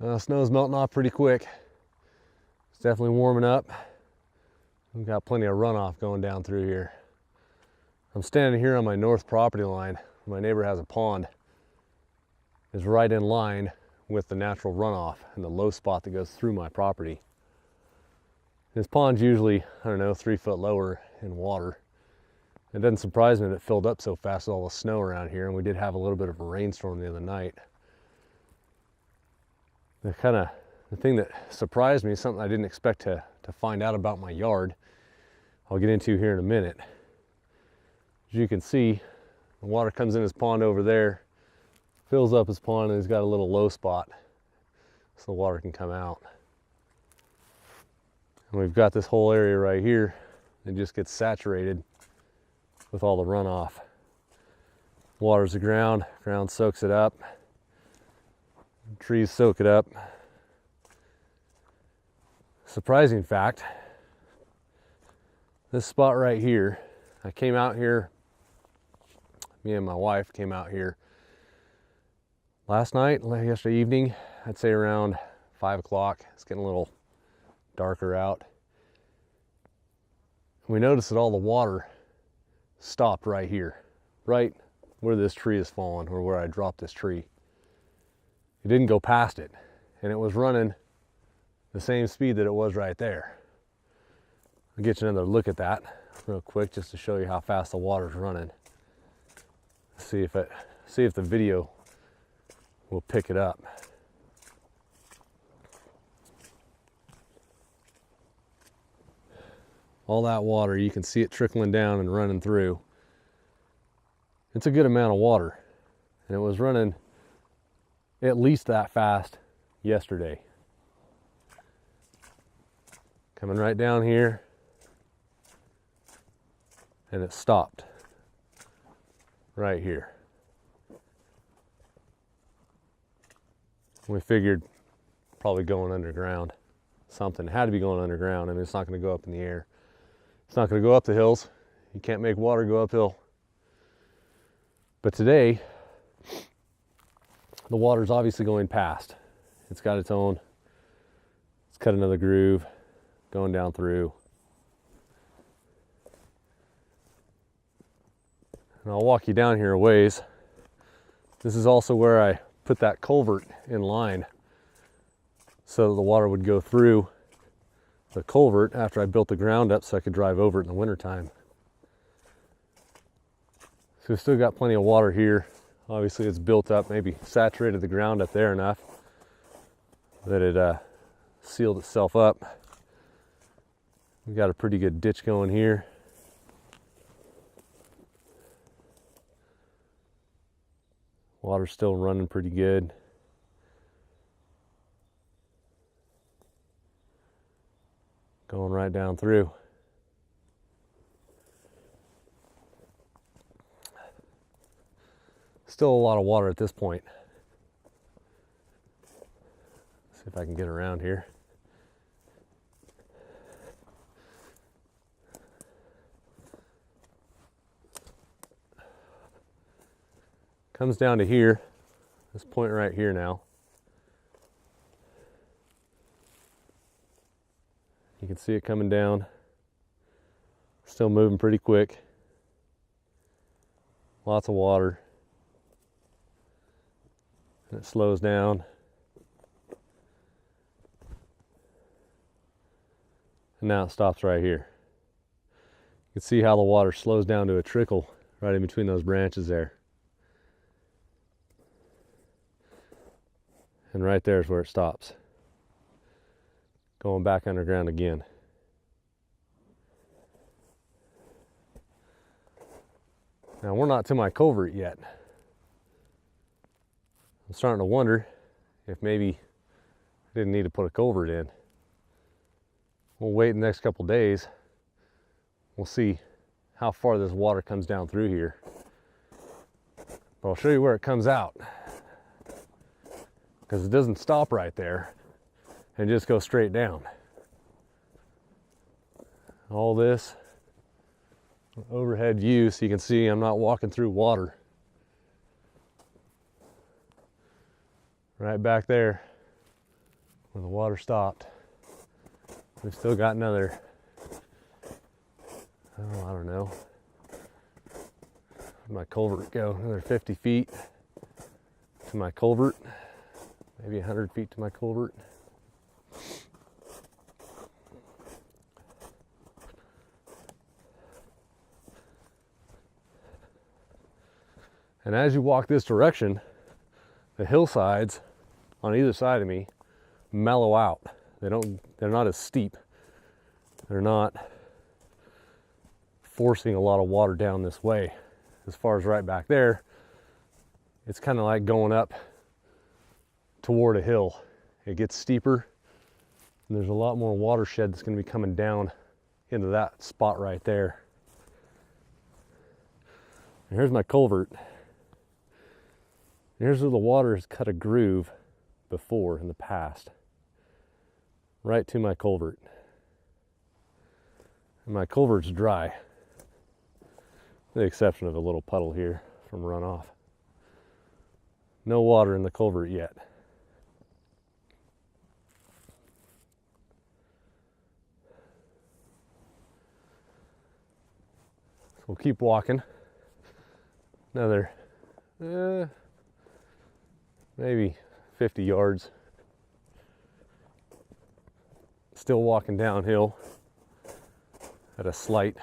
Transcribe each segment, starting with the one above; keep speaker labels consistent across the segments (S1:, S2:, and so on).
S1: Snow's melting off pretty quick. It's definitely warming up. We've got plenty of runoff going down through here. I'm standing here on my north property line. My neighbor has a pond. It's right in line with the natural runoff and the low spot that goes through my property. This pond's usually, I don't know, 3 foot lower in water. It doesn't surprise me that it filled up so fast with all the snow around here, and we did have a little bit of a rainstorm the other night. The thing that surprised me, something I didn't expect to find out about my yard, I'll get into here in a minute. As you can see, the water comes in his pond over there, fills up his pond, and he's got a little low spot so the water can come out. And we've got this whole area right here that just gets saturated with all the runoff. Waters the ground, ground soaks it up, trees soak it up. Surprising fact, this spot right here, I came out here, me and my wife came out here last night, yesterday evening, I'd say around 5 o'clock. It's getting a little darker out. We noticed that all the water stopped right here, right where this tree is fallen, or where I dropped this tree. It didn't go past it, and it was running the same speed that it was right there. I'll get you another look at that real quick just to show you how fast the water's running. See if the video will pick it up. All that water, you can see it trickling down and running through. It's a good amount of water, and it was running at least that fast yesterday. Coming right down here, and it stopped right here. We figured probably going underground. Something had to be going underground. I mean, it's not going to go up in the air. It's not going to go up the hills. You can't make water go uphill. But today, the water's obviously going past. It's got its own. It's cut another groove, going down through. And I'll walk you down here a ways. This is also where I put that culvert in line so that the water would go through the culvert after I built the ground up so I could drive over it in the wintertime. So we've still got plenty of water here. Obviously it's built up, maybe saturated the ground up there enough that it sealed itself up. We've got a pretty good ditch going here. Water's still running pretty good. Going right down through. Still a lot of water at this point. See if I can get around here. Comes down to here, this point right here now. You can see it coming down. Still moving pretty quick. Lots of water. And it slows down. And now it stops right here. You can see how the water slows down to a trickle right in between those branches there. And right there is where it stops. Going back underground again. Now we're not to my culvert yet. I'm starting to wonder if maybe I didn't need to put a culvert in. We'll wait the next couple days. We'll see how far this water comes down through here. But I'll show you where it comes out. Because it doesn't stop right there and just go straight down. All this overhead view, so you can see I'm not walking through water. Right back there where the water stopped. We've still got another, oh, I don't know, where'd my culvert go? Another 50 feet to my culvert, maybe 100 feet to my culvert. And as you walk this direction, the hillsides on either side of me mellow out. They're not as steep. They're not forcing a lot of water down this way. As far as right back there, it's kind of like going up toward a hill. It gets steeper, and there's a lot more watershed that's going to be coming down into that spot right there. And here's my culvert. Here's where the water has cut a groove before in the past, right to my culvert. And my culvert's dry, with the exception of a little puddle here from runoff. No water in the culvert yet. So we'll keep walking. Another maybe 50 yards. Still walking downhill at a slight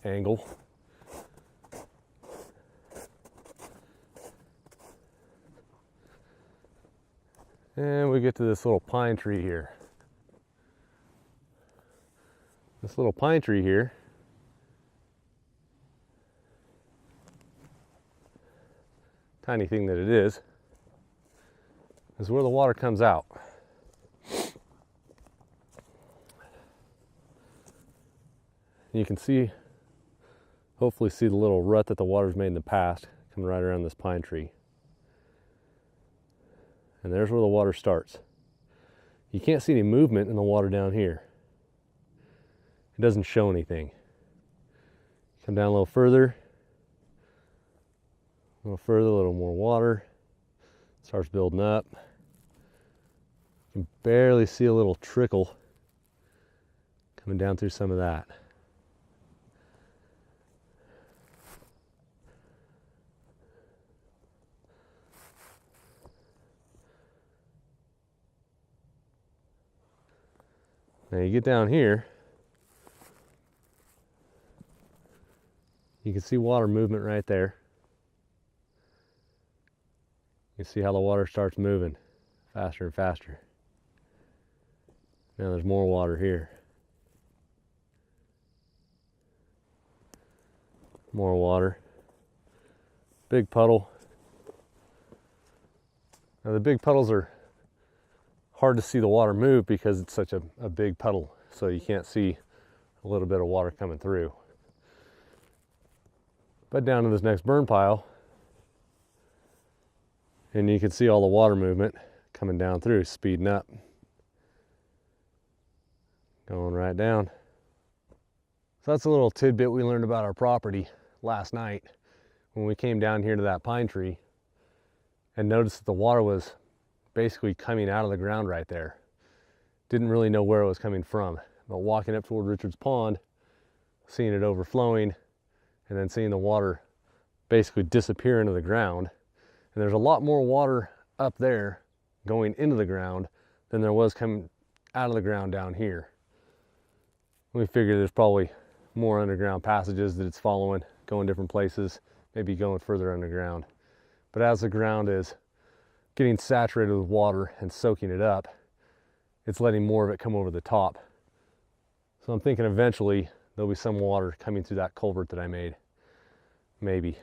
S1: angle. And we get to this little pine tree here. This little pine tree here tiny thing that it is where the water comes out. You can see, hopefully see the little rut that the water's made in the past coming right around this pine tree. And there's where the water starts. You can't see any movement in the water down here. It doesn't show anything. Come down a little further, a little more water. Starts building up. You can barely see a little trickle coming down through some of that. Now you get down here, you can see water movement right there. You can see how the water starts moving faster and faster. Now there's more water here. More water. Big puddle. Now the big puddles are hard to see the water move because it's such a big puddle, so you can't see a little bit of water coming through. But down to this next burn pile, and you can see all the water movement coming down through, speeding up. Going right down. So that's a little tidbit we learned about our property last night when we came down here to that pine tree and noticed that the water was basically coming out of the ground right there. Didn't really know where it was coming from, but walking up toward Richard's Pond, seeing it overflowing, and then seeing the water basically disappear into the ground. And there's a lot more water up there going into the ground than there was coming out of the ground down here. We figured there's probably more underground passages that it's following, going different places, maybe going further underground. But as the ground is getting saturated with water and soaking it up, it's letting more of it come over the top. So I'm thinking eventually there'll be some water coming through that culvert that I made. Maybe.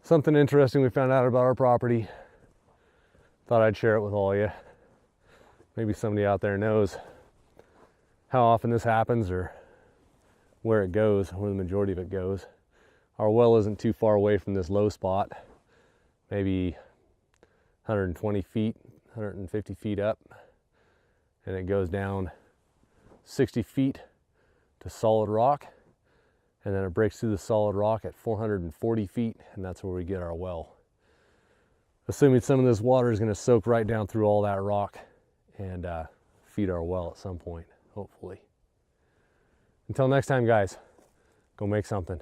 S1: Something interesting we found out about our property. Thought I'd share it with all of you. Maybe somebody out there knows how often this happens or where it goes, where the majority of it goes. Our well isn't too far away from this low spot, maybe 120 feet, 150 feet up, and it goes down 60 feet to solid rock, and then it breaks through the solid rock at 440 feet, and that's where we get our well. Assuming some of this water is going to soak right down through all that rock and feed our well at some point, hopefully. Until next time, guys, go make something.